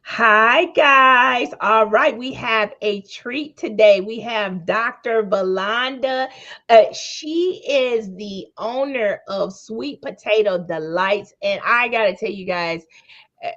Hi, guys. All right, we have a treat today. We have Dr. Velonda. She is the owner of Sweet Potato Delights. And I got to tell you guys, uh,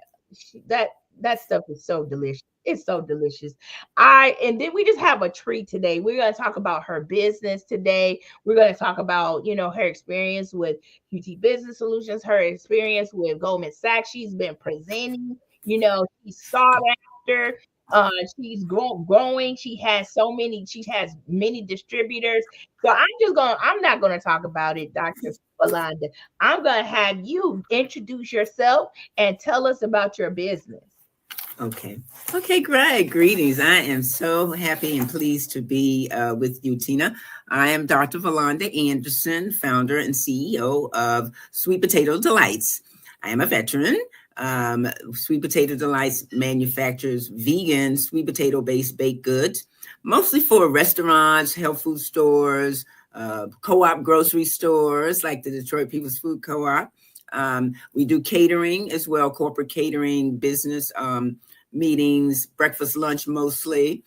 that stuff is so delicious. It's so delicious. I and then we just have a treat today. We're going to talk about her business today. We're going to talk about, her experience with QT Business Solutions, her experience with Goldman Sachs. She's been presenting, she's sought after. Uh, she's growing. She has many distributors. So I'm not gonna talk about it, Dr. Valanda. I'm gonna have you introduce yourself and tell us about your business. Okay. Okay, great. Greetings. I am so happy and pleased to be with you, Tina. I am Dr. Velonda Anderson, founder and CEO of Sweet Potato Delights. I am a veteran. Sweet Potato Delights manufactures vegan, sweet potato based baked goods, mostly for restaurants, health food stores, co op grocery stores like the Detroit People's Food Co op. We do catering as well, corporate catering, business meetings, breakfast, lunch mostly.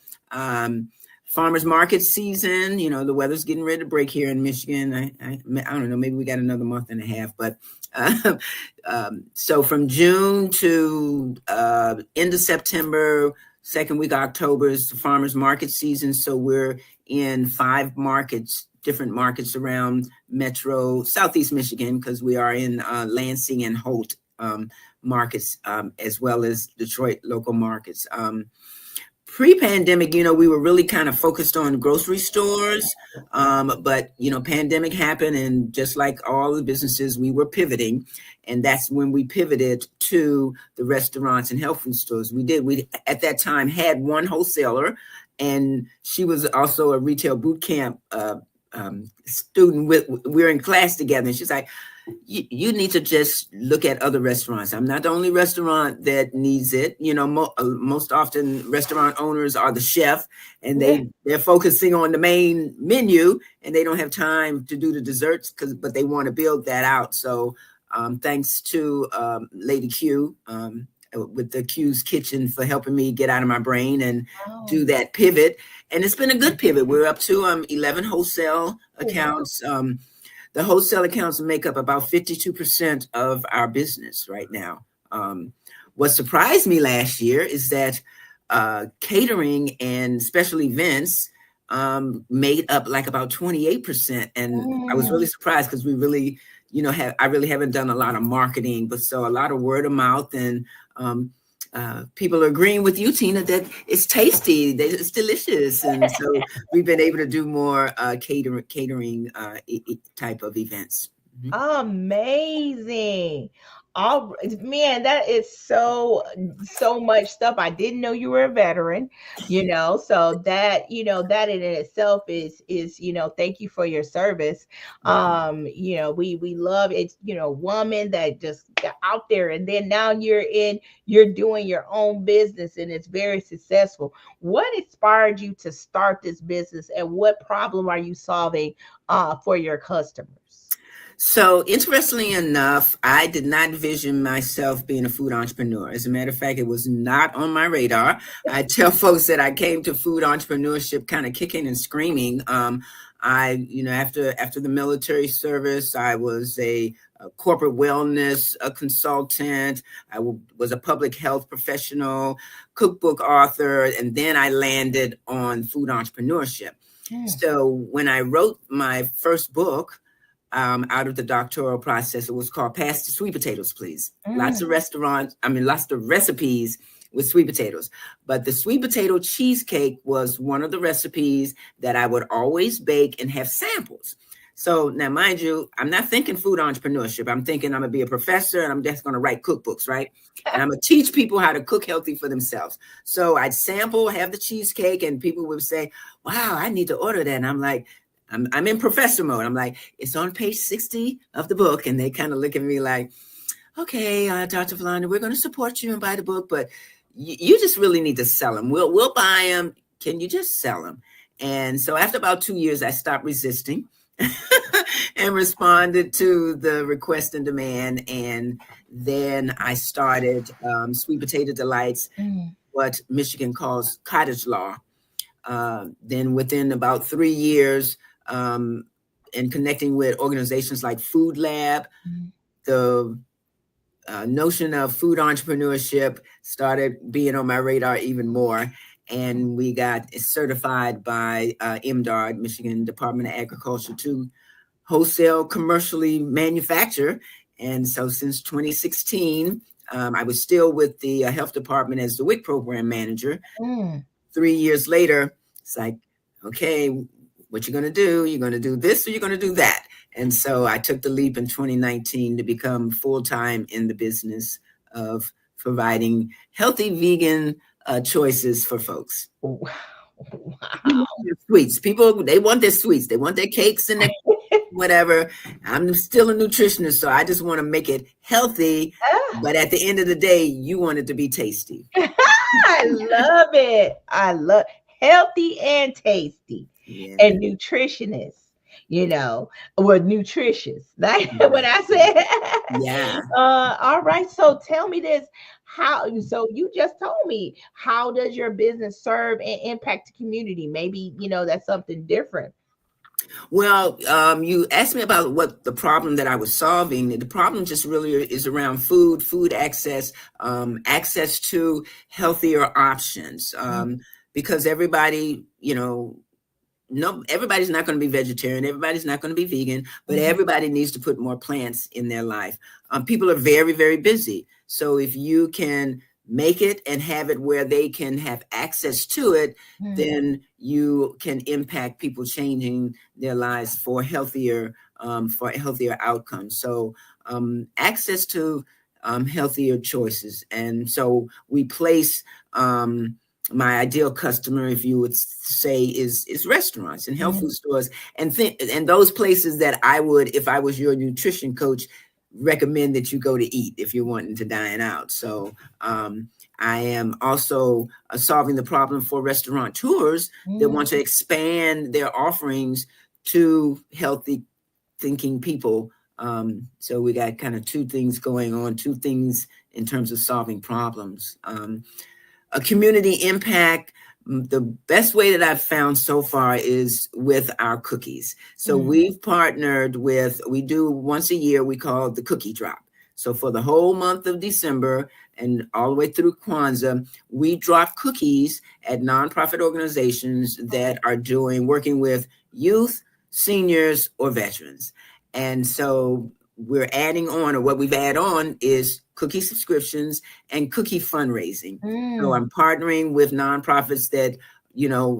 Farmers market season, the weather's getting ready to break here in Michigan. I don't know, maybe we got another month and a half, but uh, so from June to end of September, second week of October is the farmers market season. So we're in 5 markets, different markets around Metro Southeast Michigan, because we are in Lansing and Holt markets, as well as Detroit local markets. Pre-pandemic, we were really kind of focused on grocery stores, but pandemic happened, and just like all the businesses, we were pivoting, and that's when we pivoted to the restaurants and health food stores. We at that time had one wholesaler, and she was also a retail boot camp student. We're in class together, and she's like, you need to just look at other restaurants. I'm not the only restaurant that needs it. Most often restaurant owners are the chef, and they're focusing on the main menu, and they don't have time to do the desserts, but they want to build that out. So thanks to Lady Q, with the Q's Kitchen, for helping me get out of my brain and do that pivot. And it's been a good pivot. We're up to 11 wholesale accounts. The wholesale accounts make up about 52% of our business right now. What surprised me last year is that catering and special events made up like about 28%. And I was really surprised, because we really, I really haven't done a lot of marketing, but so a lot of word of mouth, and people are agreeing with you, Tina, that it's tasty, that it's delicious. And so we've been able to do more catering type of events. Amazing. All man, that is so much stuff. I didn't know you were a veteran, so that in itself is, thank you for your service. We love it, woman that just got out there, and then now you're doing your own business, and it's very successful. What inspired you to start this business, and what problem are you solving for your customers? So, interestingly enough, I did not envision myself being a food entrepreneur. As a matter of fact, it was not on my radar. I tell folks that I came to food entrepreneurship kind of kicking and screaming. After the military service, I was a corporate wellness consultant. Was a public health professional, cookbook author, and then I landed on food entrepreneurship. So when I wrote my first book, out of the doctoral process, it was called Pass the Sweet Potatoes, Please. Lots of recipes with sweet potatoes. But the sweet potato cheesecake was one of the recipes that I would always bake and have samples. So now, mind you, I'm not thinking food entrepreneurship. I'm thinking I'm going to be a professor, and I'm just going to write cookbooks, right? And I'm going to teach people how to cook healthy for themselves. So I'd sample, have the cheesecake, and people would say, wow, I need to order that. And I'm like, I'm in professor mode. I'm like, it's on page 60 of the book. And they kind of look at me like, okay, Dr. Velonda, we're going to support you and buy the book, but you just really need to sell them. We'll buy them. Can you just sell them? And so after about 2 years, I stopped resisting. and responded to the request and demand. And then I started Sweet Potato Delights, Mm, what Michigan calls cottage law. Then within about 3 years, um, and connecting with organizations like Food Lab, mm, the notion of food entrepreneurship started being on my radar even more. And we got certified by MDARD, Michigan Department of Agriculture, to wholesale commercially manufacture. And so since 2016, I was still with the health department as the WIC program manager. mm. 3 years later, it's like, okay, what you're going to do? You're going to do this or you're going to do that. And so I took the leap in 2019 to become full time in the business of providing healthy vegan choices for folks. Wow. Sweets. People, they want their sweets. They want their cakes and their whatever. I'm still a nutritionist, so I just want to make it healthy. But at the end of the day, you want it to be tasty. I love it. I love healthy and tasty Yeah. and nutritionist, or nutritious. That's what I said. Yeah. All right. So tell me this. So you just told me, how does your business serve and impact the community? Maybe, that's something different. Well, you asked me about what the problem that I was solving. The problem just really is around food access, access to healthier options. Because everybody, no, everybody's not going to be vegetarian. Everybody's not going to be vegan, but Mhm. everybody needs to put more plants in their life. People are very, very busy. So if you can make it and have it where they can have access to it, Mm. then you can impact people changing their lives for healthier outcomes. So access to healthier choices. And so we place my ideal customer, if you would say, is restaurants and health food Mm. stores, and those places that I would, if I was your nutrition coach, recommend that you go to eat if you're wanting to dine out. So I am also solving the problem for restaurateurs that Mm. want to expand their offerings to healthy thinking people. So we got kind of two things going on, two things in terms of solving problems. A community impact, the best way that I've found so far is with our cookies. So Mm. we do once a year, we call it the cookie drop. So for the whole month of December and all the way through Kwanzaa, we drop cookies at nonprofit organizations that are working with youth, seniors, or veterans. And so we're adding on, or what we've added on is cookie subscriptions and cookie fundraising. So Mm. I'm partnering with nonprofits that,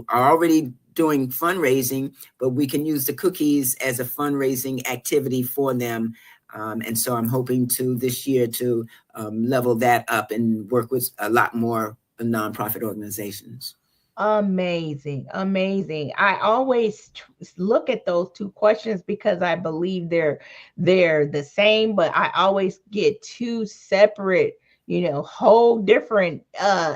are already doing fundraising, but we can use the cookies as a fundraising activity for them. And so I'm hoping to this year to level that up and work with a lot more nonprofit organizations. Amazing, amazing. I always look at those two questions because I believe they're the same, but I always get two separate, whole different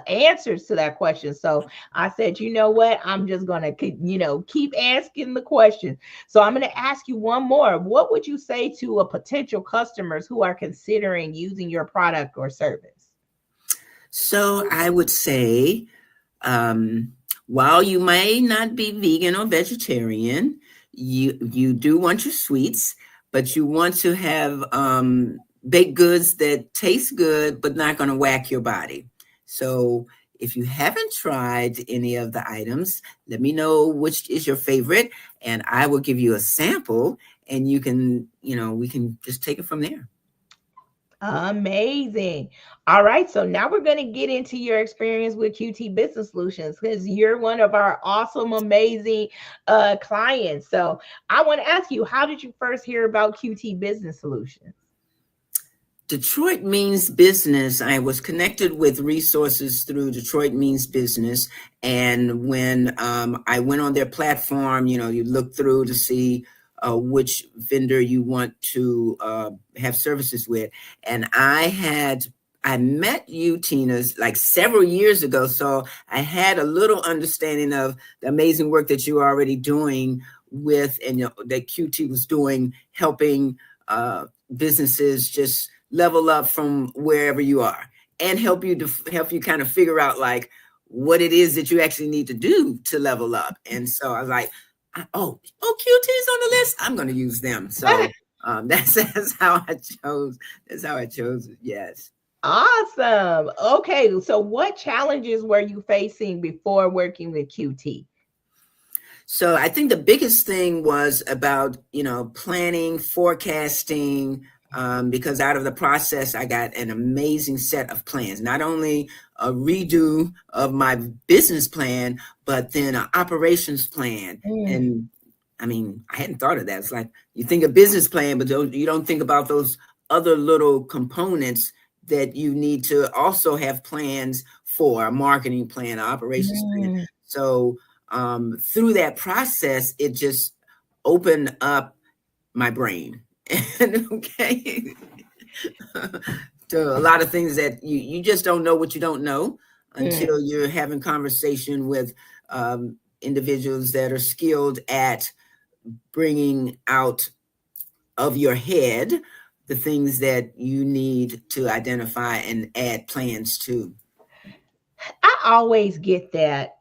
answers to that question. So I said, you know what? I'm just gonna keep asking the question. So I'm gonna ask you one more. What would you say to a potential customers who are considering using your product or service? So I would say, um, while you may not be vegan or vegetarian, you do want your sweets, but you want to have baked goods that taste good but not going to whack your body. So if you haven't tried any of the items, let me know which is your favorite, and I will give you a sample, and we can just take it from there. Amazing. All right. So now we're going to get into your experience with QT Business Solutions because you're one of our awesome, amazing clients. So I want to ask you, how did you first hear about QT Business Solutions? Detroit Means Business. I was connected with resources through Detroit Means Business. And when I went on their platform, you look through to see which vendor you want to have services with. And I met you, Tina, like several years ago. So I had a little understanding of the amazing work that you were already doing with, and that QT was doing, helping businesses just level up from wherever you are, and help you kind of figure out like what it is that you actually need to do to level up. And so I was like, QT's on the list. I'm going to use them. So that's how I chose. That's how I chose it. Yes. Awesome. Okay, so what challenges were you facing before working with QT? So I think the biggest thing was about, planning, forecasting, because out of the process, I got an amazing set of plans, not only a redo of my business plan, but then an operations plan. Mm, And I mean, I hadn't thought of that. It's like you think of business plan, but you don't think about those other little components that you need to also have plans for, a marketing plan, an operations plan. mm. So through that process, it just opened up my brain. And okay, to a lot of things that you just don't know what you don't know Mm. until you're having conversation with individuals that are skilled at bringing out of your head the things that you need to identify and add plans to. I always get that.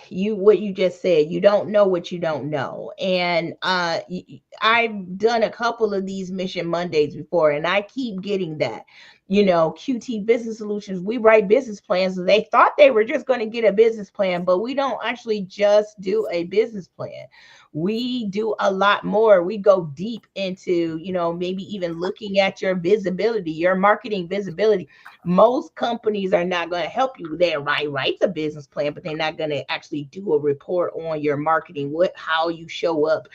You what you just said, you don't know what you don't know. And I've done a couple of these Mission Mondays before, and I keep getting that. QT Business Solutions, we write business plans. They thought they were just going to get a business plan, but we don't actually just do a business plan. We do a lot more. We go deep into, maybe even looking at your visibility, your marketing visibility. Most companies are not going to help you there, right? Write a business plan, but they're not going to actually do a report on your marketing, how you show up.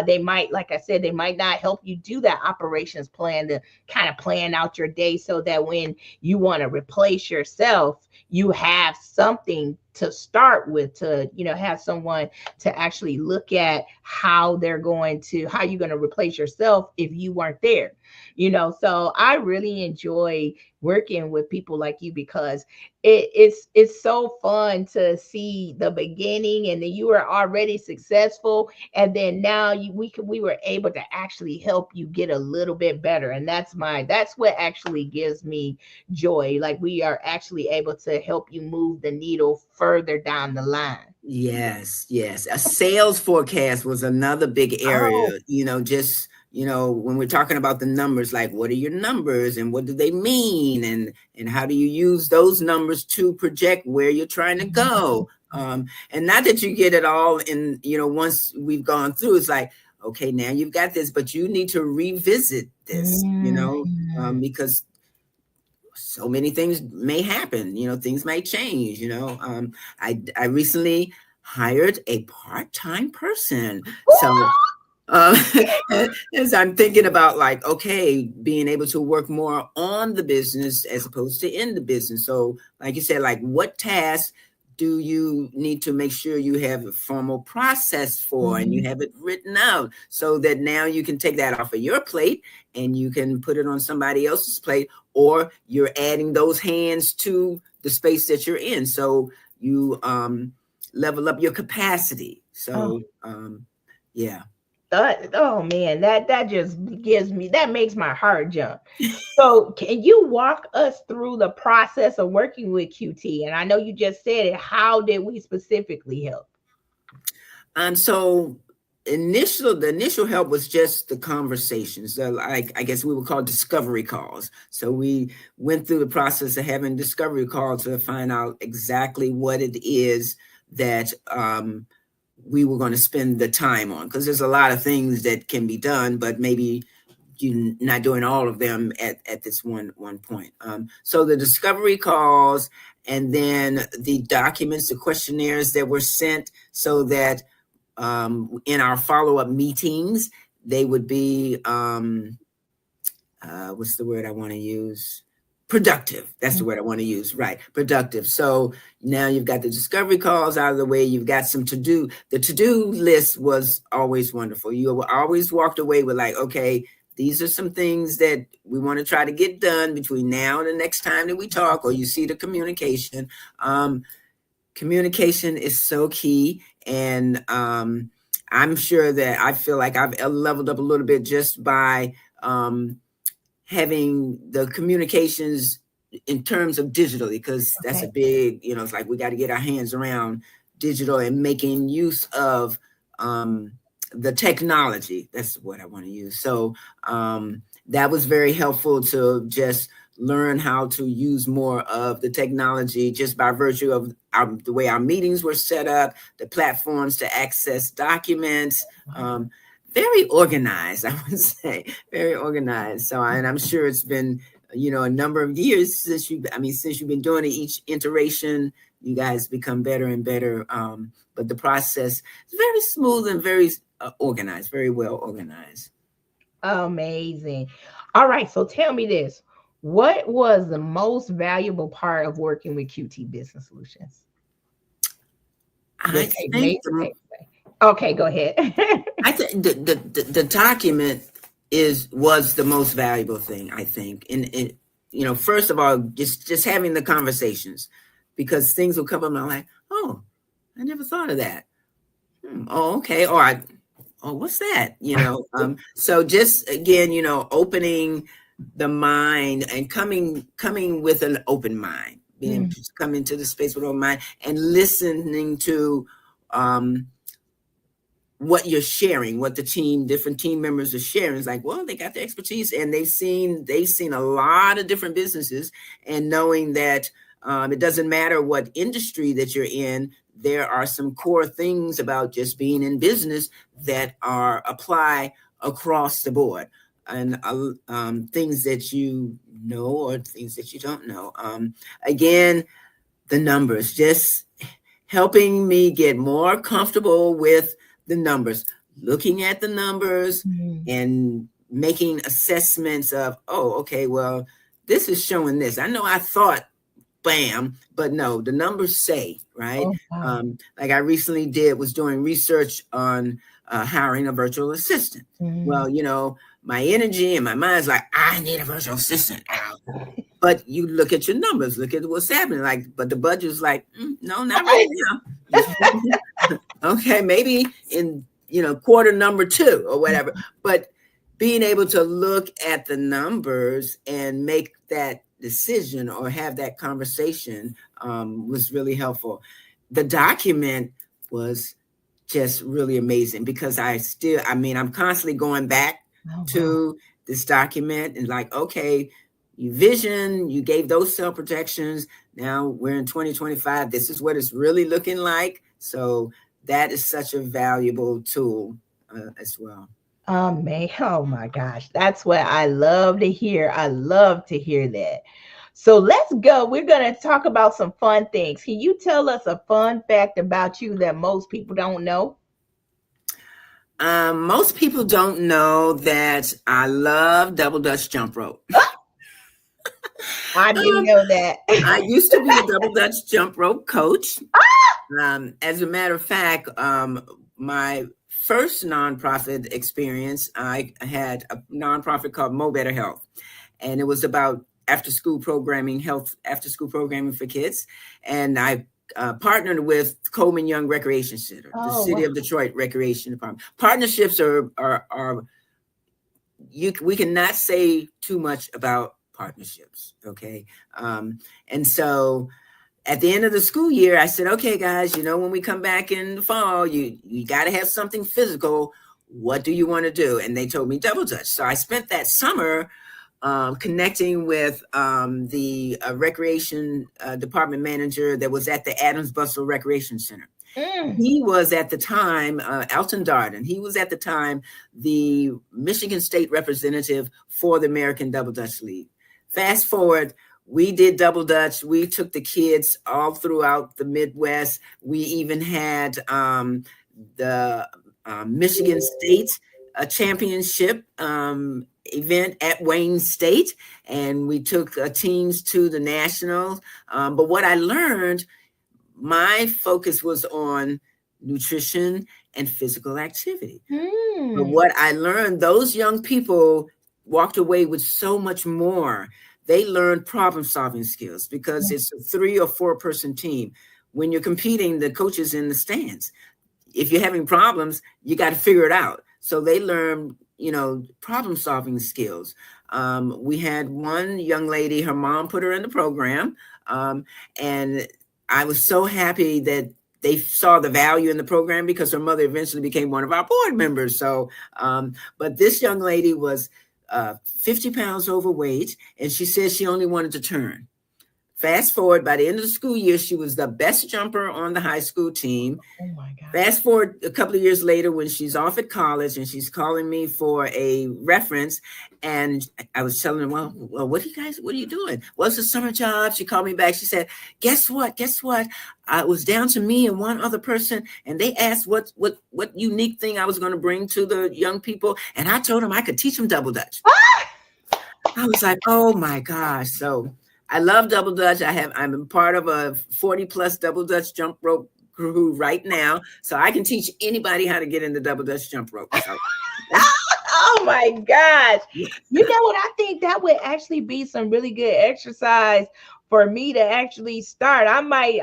They might, like I said, they might not help you do that operations plan to kind of plan out your day so that when you want to replace yourself, you have something to start with, to have someone to actually look at how you're going to replace yourself if you weren't there. So I really enjoy working with people like you, because it's so fun to see the beginning, and then you were already successful, and then now we were able to actually help you get a little bit better. And that's what actually gives me joy, like we are actually able to help you move the needle further down the line. Yes, yes. A sales forecast was another big Oh. area, just, when we're talking about the numbers, like what are your numbers and what do they mean? And how do you use those numbers to project where you're trying to go? And not that you get it all in, once we've gone through, it's like, okay, now you've got this, but you need to revisit this, Mm. because so many things may happen, things may change, I recently hired a part-time person. So uh, as I'm thinking about like, okay, being able to work more on the business as opposed to in the business. So like you said, like what tasks do you need to make sure you have a formal process for and you Mhm. have it written out so that now you can take that off of your plate and you can put it on somebody else's plate, or you're adding those hands to the space that you're in. So you level up your capacity. Oh, So yeah. oh man, that just that makes my heart jump. So, can you walk us through the process of working with QT? And I know you just said it. How did we specifically help? So the initial help was just the conversations. Like I guess we would call discovery calls. So we went through the process of having discovery calls to find out exactly what it is that we were going to spend the time on. Because there's a lot of things that can be done, but maybe you're not doing all of them at this one point. So the discovery calls, and then the documents, the questionnaires that were sent, so that in our follow-up meetings, they would be what's the word I want to use? Productive. That's the word I want to use. Right. Productive. So now you've got the discovery calls out of the way. You've got some to do. The to-do list was always wonderful. You always walked away with like, okay, these are some things that we want to try to get done between now and the next time that we talk, or you see the communication. Communication is so key. And I'm sure that I feel like I've leveled up a little bit just by having the communications in terms of digitally, because that's a Okay. big, it's like we got to get our hands around digital and making use of um, the technology. That's what I want to use. So that was very helpful to just learn how to use more of the technology just by virtue of the way our meetings were set up, the platforms to access documents. Very organized, I would say, very organized. So, and I'm sure it's been, a number of years since you've been doing it, each iteration, you guys become better and better. But the process is very smooth and very organized, very well organized. Amazing. All right. So tell me this. What was the most valuable part of working with QT Business Solutions? I think the Okay, go ahead. I think the document was the most valuable thing, I think. And first of all, just having the conversations, because things will come up and I'm like, oh, I never thought of that. Oh, okay. What's that? So just again, opening the mind and coming with an open mind, being Mm, come into the space with an open mind and listening to um what you're sharing, what the different team members are sharing. Is like, well, they got the expertise and they've seen a lot of different businesses, and knowing that it doesn't matter what industry that you're in, there are some core things about just being in business that are apply across the board, and things that you know or things that you don't know. Again, the numbers just helping me get more comfortable with the numbers, looking at the numbers mm. and making assessments of, oh, okay, well, this is showing this. I know I thought bam, but no, the numbers say, right? Oh, wow. Like I recently was doing research on hiring a virtual assistant. Mm. Well, my energy and my mind's like, I need a virtual assistant. But you look at your numbers, look at what's happening. Like, but the budget's like, no, not right now. Okay, maybe in quarter number 2 or whatever. But being able to look at the numbers and make that decision or have that conversation was really helpful. The document was just really amazing because I'm constantly going back Oh, wow. to this document and like, okay, you gave those self protections. Now we're in 2025. This is what it's really looking like. So that is such a valuable tool as well. Oh my gosh. That's what I love to hear. I love to hear that. So let's go. We're going to talk about some fun things. Can you tell us a fun fact about you that most people don't know? Most people don't know that I love double Dutch jump rope. I didn't um, know that. I used to be a double Dutch jump rope coach. As a matter of fact, my first nonprofit experience, I had a nonprofit called Mo Better Health, and it was about after school programming, health after school programming for kids. And I partnered with Coleman Young Recreation Center, the Oh, City wow. of Detroit Recreation Department. Partnerships are we cannot say too much about partnerships, okay? And so at the end of the school year, I said, okay, guys, when we come back in the fall, you got to have something physical. What do you want to do? And they told me double dutch. So I spent that summer connecting with the recreation department manager that was at the Adams Bustle Recreation Center. Mm. He was at the time, Alton Darden, he was at the time the Michigan State representative for the American Double Dutch League. Fast forward, we did double dutch. We took the kids all throughout the Midwest. We even had the Michigan State championship event at Wayne State, and we took teams to the nationals. But what I learned, my focus was on nutrition and physical activity. But Mm. what I learned, those young people walked away with so much more. They learned problem solving skills because it's a 3 or 4 person team. When you're competing, the coach is in the stands. if you're having problems, you got to figure it out. So they learn, problem solving skills. We had one young lady, her mom put her in the program, and I was so happy that they saw the value in the program because her mother eventually became one of our board members. So, but this young lady was 50 pounds overweight, and she said she only wanted to turn. Fast forward, by the end of the school year, she was the best jumper on the high school team. Oh my God. Fast forward a couple of years later when she's off at college and she's calling me for a reference. And I was telling her, well, what are you doing? Well, it's a summer job. She called me back. She said, guess what? It was down to me and one other person. And they asked what unique thing I was going to bring to the young people. And I told them I could teach them double Dutch. I was like, oh my gosh. So I love double Dutch. I'm a part of a 40 plus double Dutch jump rope crew right now. So I can teach anybody how to get in the double Dutch jump rope. So. Oh my gosh. You know what? I think that would actually be some really good exercise for me to actually start. I might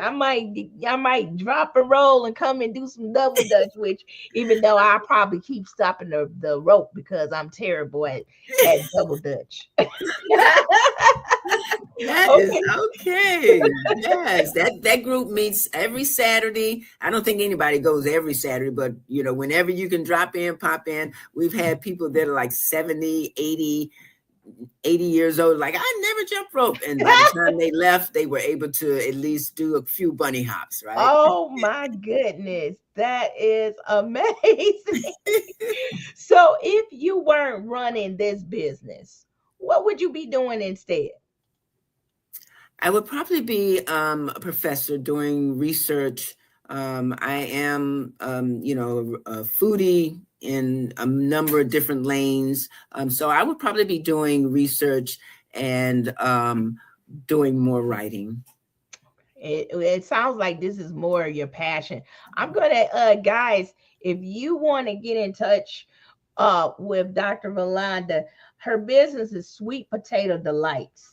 drop a roll and come and do some double Dutch, which even though I probably keep stopping the rope because I'm terrible at double Dutch. That is okay. Yes, that group meets every Saturday. I don't think anybody goes every Saturday, but whenever you can drop in, pop in. We've had people that are like 70, 80 years old, like I never jumped rope. And by the time they left, they were able to at least do a few bunny hops, right? Oh my goodness. That is amazing. So if you weren't running this business, what would you be doing instead? I would probably be a professor doing research. I am, a foodie in a number of different lanes. So I would probably be doing research and doing more writing. It sounds like this is more your passion. I'm gonna guys, if you want to get in touch with Dr. Velonda, her business is Sweet Potato Delights.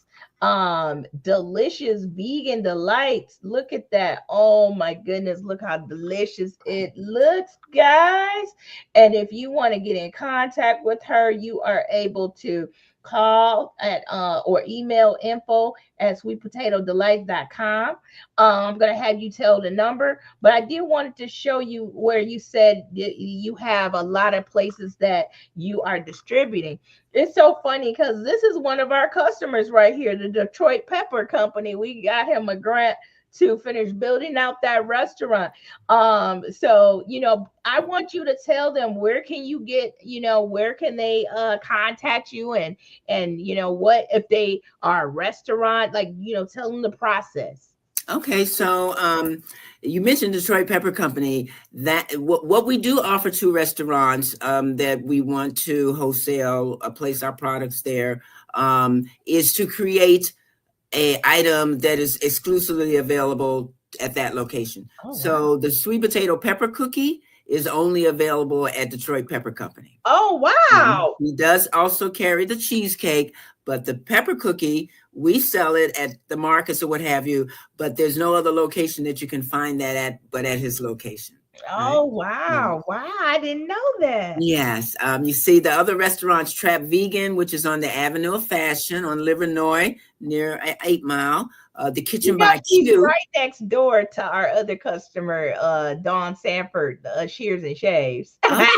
Delicious vegan delights. Look at that. Oh my goodness, look how delicious it looks, guys. And if you want to get in contact with her, you are able to call at or email info@sweetpotatodelight.com. I'm gonna have you tell the number, but I did wanted to show you where you said you have a lot of places that you are distributing. It's so funny because this is one of our customers right here, the Detroit Pepper Company. We got him a grant to finish building out that restaurant. So I want you to tell them where can you get, where can they contact you, and what if they are a restaurant, like tell them the process. Okay, so you mentioned Detroit Pepper Company. That what we do offer to restaurants that we want to wholesale, place our products there, is to create a item that is exclusively available at that location. Oh, wow. So the sweet potato pepper cookie is only available at Detroit Pepper Company. Oh, wow. He does also carry the cheesecake, but the pepper cookie, we sell it at the markets or what have you, but there's no other location that you can find that at but at his location. Oh, wow. Wow. I didn't know that. Yes. You see the other restaurants, Trap Vegan, which is on the Avenue of Fashion on Livernois near 8 Mile. The Kitchen by Q. Right next door to our other customer, Dawn Sanford, Shears and Shaves. Okay.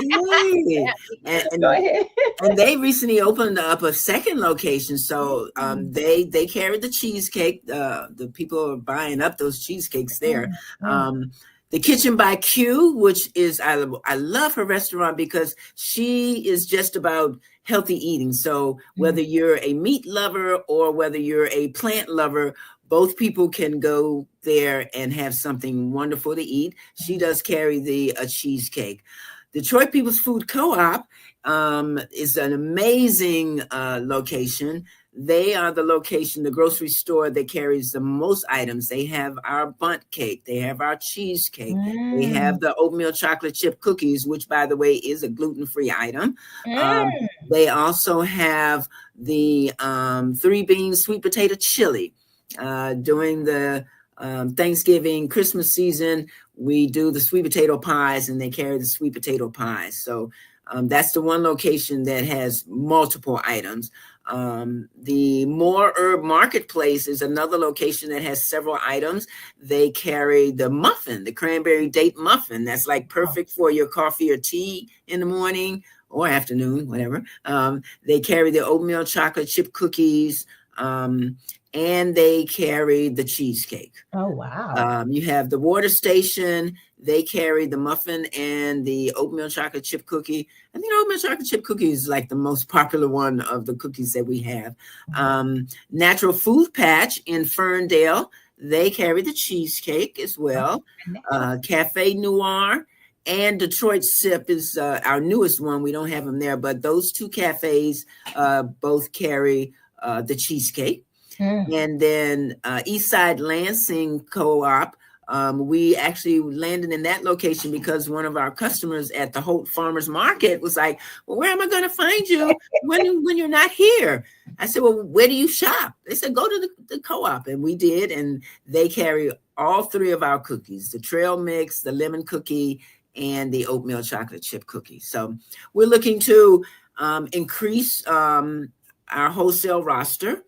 Go ahead. And they recently opened up a second location. So they carry the cheesecake. The people are buying up those cheesecakes there. The Kitchen by Q, which is, I love her restaurant because she is just about healthy eating. So whether you're a meat lover or whether you're a plant lover, both people can go there and have something wonderful to eat. She does carry the cheesecake. Detroit People's Food Co-op is an amazing location. They are the location, the grocery store that carries the most items. They have our bundt cake. They have our cheesecake. They have the oatmeal chocolate chip cookies, which, by the way, is a gluten-free item. They also have the 3-bean sweet potato chili. Doing the Thanksgiving, Christmas season, we do the sweet potato pies, and they carry the sweet potato pies. So that's the one location that has multiple items. The More Herb Marketplace is another location that has several items. They carry the muffin, the cranberry date muffin. That's like perfect for your coffee or tea in the morning or afternoon, whatever. They carry the oatmeal chocolate chip cookies, and they carry the cheesecake. Oh, wow. You have the water station. They carry the muffin and the oatmeal chocolate chip cookie. I think oatmeal chocolate chip cookie is like the most popular one of the cookies that we have. Natural Food Patch in Ferndale. They carry the cheesecake as well. Cafe Noir and Detroit Sip is our newest one. We don't have them there, but those two cafes both carry the cheesecake. And then Eastside Lansing Co-op, we actually landed in that location because one of our customers at the Holt Farmers Market was like, well, where am I going to find you when you're not here? I said, well, where do you shop? They said, go to the co-op. And we did. And they carry all three of our cookies, the trail mix, the lemon cookie, and the oatmeal chocolate chip cookie. So we're looking to increase our wholesale roster,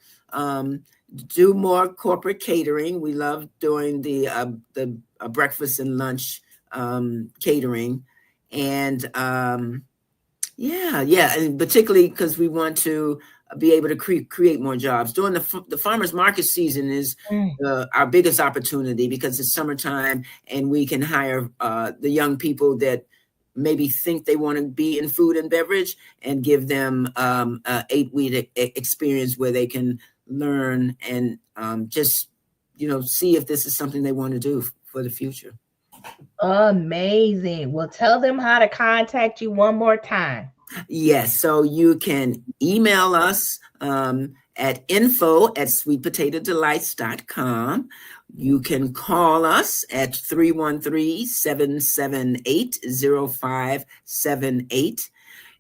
do more corporate catering. We love doing the breakfast and lunch catering, and and particularly because we want to be able to create more jobs. During the farmers market season is our biggest opportunity because it's summertime and we can hire the young people that maybe think they want to be in food and beverage and give them 8-week experience where they can learn and just see if this is something they want to do for the future. Amazing. Well, tell them how to contact you one more time. Yes, so you can email us at info@sweetpotatodelights.com. You can call us at 313-778-0578.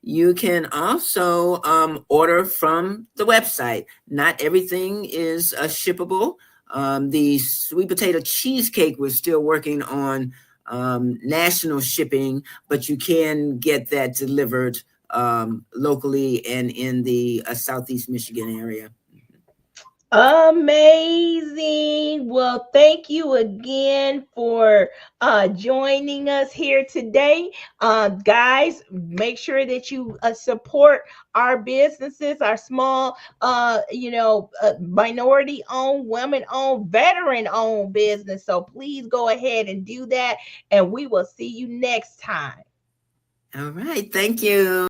You can also order from the website. Not everything is shippable. The sweet potato cheesecake, we're still working on national shipping, but you can get that delivered locally and in the Southeast Michigan area. Amazing. Well, thank you again for joining us here today. Guys, make sure that you support our businesses, our small, minority owned, women owned, veteran owned business. So please go ahead and do that. And we will see you next time. All right. Thank you.